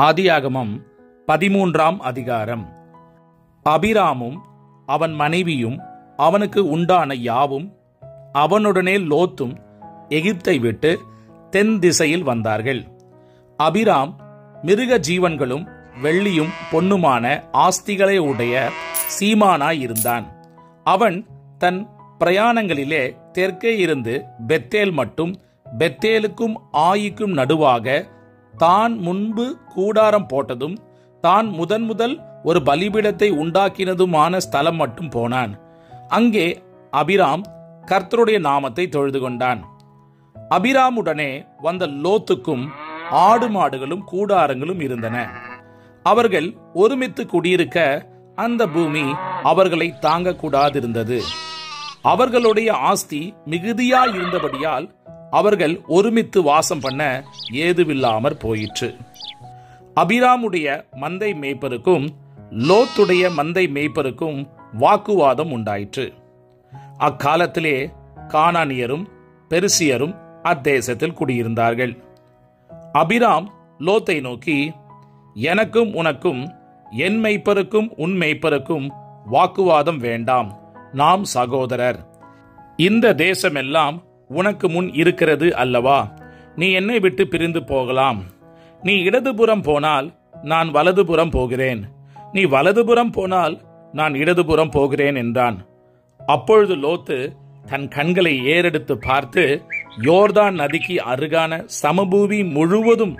ஆதியாகமம் 13ஆம் அதிகாரம். அபிராமும் அவன் மனைவியும் அவனுக்கு உண்டான யாவும் அவனுடனே லோத்தும் எகிப்தை விட்டு தென் திசையில் வந்தார்கள். அபிராம் மிருக ஜீவன்களும் வெள்ளியும் பொன்னுமான ஆஸ்திகளை உடைய சீமானாய் இருந்தான். அவன் தன் பிரயாணங்களிலே தெற்கே இருந்து பெத்தேல் மட்டும், பெத்தேலுக்கும் ஆயிக்கும் நடுவாக தான் முன்பு கூடாரம் போட்டதும் தான் முதல் ஒரு பலிபீடத்தை உண்டாக்கினதுமான ஸ்தலம் மட்டும் போனான். அங்கே அபிராம் கர்த்தருடைய நாமத்தை தொழுது கொண்டான். அபிராமுடனே வந்த லோத்துக்கும் ஆடு மாடுகளும் கூடாரங்களும் இருந்தன. அவர்கள் ஒருமித்து குடியிருக்க அந்த பூமி அவர்களை தாங்கக்கூடாதிருந்தது. அவர்களுடைய ஆஸ்தி மிகுதியாய் இருந்தபடியால் அவர்கள் ஒருமித்து வாசம் பண்ண ஏதுவில்லாமற் போயிற்று. அபிராமுடைய மந்தை மேய்ப்பருக்கும் லோத்துடைய மந்தை மேய்ப்பருக்கும் வாக்குவாதம் உண்டாயிற்று. அக்காலத்திலே கானானியரும் பெருசியரும் அத்தேசத்தில் குடியிருந்தார்கள். அபிராம் லோத்தை நோக்கி, எனக்கும் உனக்கும் என் மேய்ப்பருக்கும் உன் மேய்ப்பருக்கும் வாக்குவாதம் வேண்டாம், நாம் சகோதரர். இந்த தேசமெல்லாம் உனக்கு முன் இருக்கிறது அல்லவா? நீ என்னை விட்டு பிரிந்து போகலாம். நீ இடதுபுறம் போனால் நான் வலதுபுறம் போகிறேன், நீ வலதுபுறம் போனால் நான் இடதுபுறம் போகிறேன் என்றான். அப்பொழுது லோத்து தன் கண்களை ஏறெடுத்து பார்த்து யோர்தான் நதிக்கு அருகான சமபூமி முழுவதும்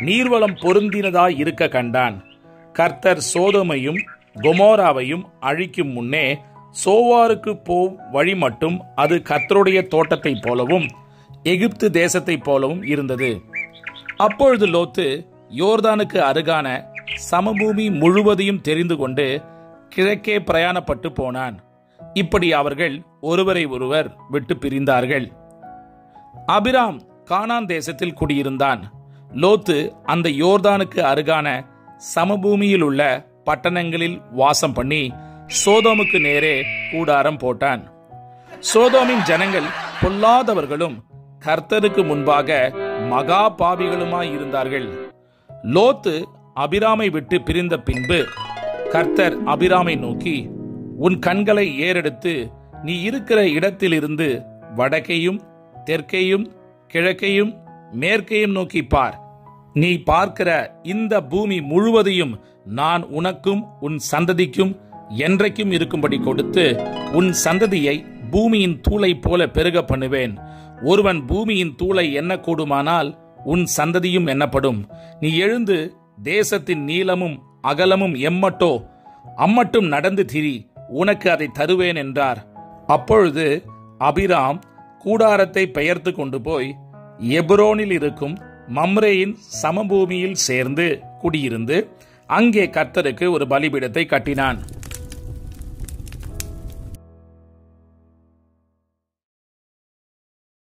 நீர்வளம் பொருந்தினதாய் இருக்க கண்டான். கர்த்தர் சோதோமையும் கொமோராவையும் அழிக்கும் முன்னே சோவாருக்கு வழி மட்டும் அது கர்த்தருடைய தோட்டத்தை போலவும் எகிப்து தேசத்தை போலவும் இருந்தது. அப்பொழுது லோத்து யோர்தானுக்கு அருகான சமபூமி முழுவதையும் தெரிந்து கொண்டு கிழக்கே பிரயாணப்பட்டு போனான். இப்படி அவர்கள் ஒருவரை ஒருவர் விட்டு பிரிந்தார்கள். அபிராம் கானான் தேசத்தில் குடியிருந்தான். லோத்து அந்த யோர்தானுக்கு அருகான சமபூமியில் உள்ள பட்டணங்களில் வாசம் பண்ணி சோதோமுக்கு நேரே கூடாரம் போட்டான். சோதோமின் ஜனங்கள் பொல்லாதவர்களும் கர்த்தருக்கு முன்பாக மகா பாவிகளுமாய் இருந்தார்கள். லோத்து அபிராமை விட்டு பிரிந்த பின்பு கர்த்தர் அபிராமை நோக்கி, உன் கண்களை ஏறெடுத்து நீ இருக்கிற இடத்திலிருந்து வடக்கையும் தெற்கையும் கிழக்கையும் மேற்கையும் நோக்கி பார். நீ பார்க்கிற இந்த பூமி முழுவதையும் நான் உனக்கும் உன் சந்ததிக்கும் என்றைக்கும் இருக்கும்படி கொடுத்து உன் சந்ததியை பூமியின் தூளை போல பெருக பண்ணுவேன். ஒருவன் பூமியின் தூளை எண்ணக்கூடுமானால் உன் சந்ததியும் எண்ணப்படும். நீ எழுந்து தேசத்தின் நீளமும் அகலமும் எம்மட்டோ அம்மட்டும் நடந்து திரி, உனக்கு அதை தருவேன் என்றார். அப்பொழுது அபிராம் கூடாரத்தை பெயர்த்து கொண்டு போய் எப்ரோனில் இருக்கும் மம்ரேயின் சமபூமியில் சேர்ந்து குடியிருந்து அங்கே கர்த்தருக்கு ஒரு பலிபீடத்தை கட்டினான்.